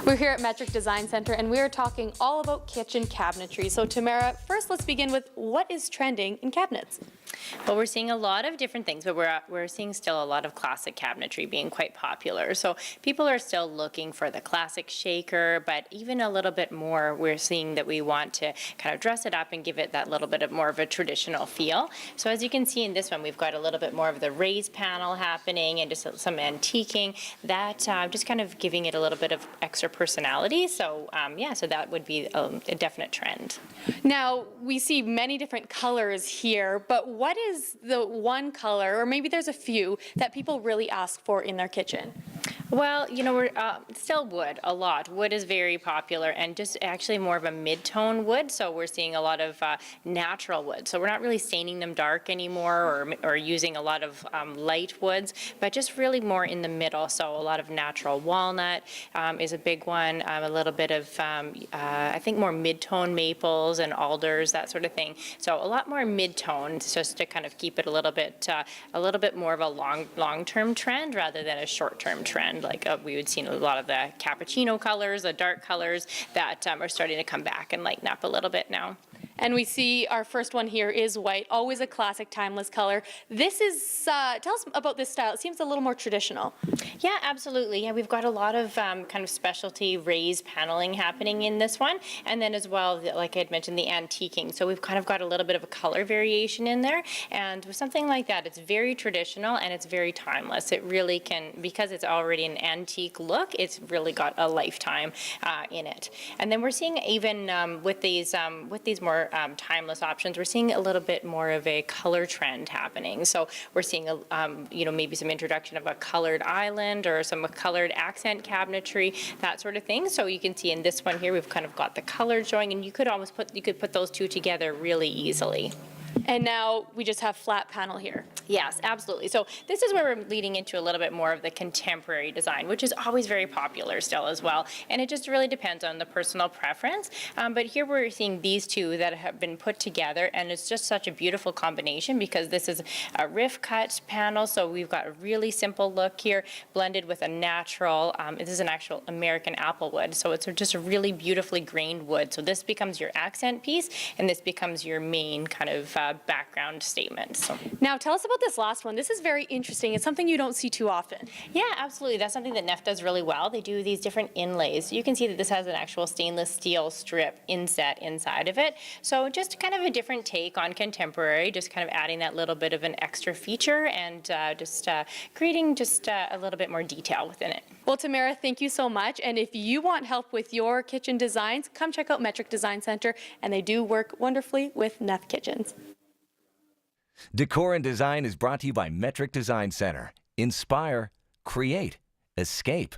We're here at Metric Design Center and we are talking all about kitchen cabinetry. So Tamara, first let's begin with what is trending in cabinets? Well, we're seeing a lot of different things, but we're seeing still a lot of classic cabinetry being quite popular. So people are still looking for the classic shaker, but even a little bit more, we're seeing that we want to kind of dress it up and give it that little bit of more of a traditional feel. So as you can see in this one, we've got a little bit more of the raised panel happening and just some antiquing, that just kind of giving it a little bit of extra personality. So yeah, so that would be a definite trend. Now, we see many different colors here, but what is the one color, or maybe there's a few, that people really ask for in their kitchen? Well, you know, we're still wood a lot. Wood is very popular, and just actually more of a mid-tone wood. So we're seeing a lot of natural wood. So we're not really staining them dark anymore, or using a lot of light woods, but just really more in the middle. So a lot of natural walnut is a big one. A little bit of I think more mid-tone maples and alders, that sort of thing. So a lot more mid-tone, just to kind of keep it a little bit more of a long-term trend rather than a short-term trend. Like we would see a lot of the cappuccino colors, the dark colors that are starting to come back and lighten up a little bit now. And we see our first one here is white, always a classic timeless color. This is, tell us about this style. It seems a little more traditional. Yeah, absolutely. Yeah, we've got a lot of kind of specialty raised paneling happening in this one. And then as well, like I had mentioned, the antiquing. So we've kind of got a little bit of a color variation in there. And with something like that, it's very traditional and it's very timeless. It really can, because it's already an antique look, it's really got a lifetime in it. And then we're seeing even with these more timeless options, we're seeing a little bit more of a color trend happening. So we're seeing you know, maybe some introduction of a colored island or some colored accent cabinetry, that sort of thing. So you can see in this one here, we've kind of got the colors showing, and you could put those two together really easily. And now we just have flat panel here. Yes, absolutely. So this is where we're leading into a little bit more of the contemporary design, which is always very popular still as well. And it just really depends on the personal preference. But here we're seeing these two that have been put together, and it's just such a beautiful combination because this is a riff cut panel. So we've got a really simple look here blended with a natural, this is an actual American apple wood. So it's just a really beautifully grained wood. So this becomes your accent piece, and this becomes your main kind of background statement. So. Now tell us about this last one. This is very interesting. It's something you don't see too often. Yeah, absolutely. That's something that Neff does really well. They do these different inlays. You can see that this has an actual stainless steel strip inset inside of it. So just kind of a different take on contemporary, just kind of adding that little bit of an extra feature and just creating just a little bit more detail within it. Well, Tamara, thank you so much. And if you want help with your kitchen designs, come check out Metric Design Center, and they do work wonderfully with Neff Kitchens. Decor and Design is brought to you by Metric Design Center. Inspire, create, escape.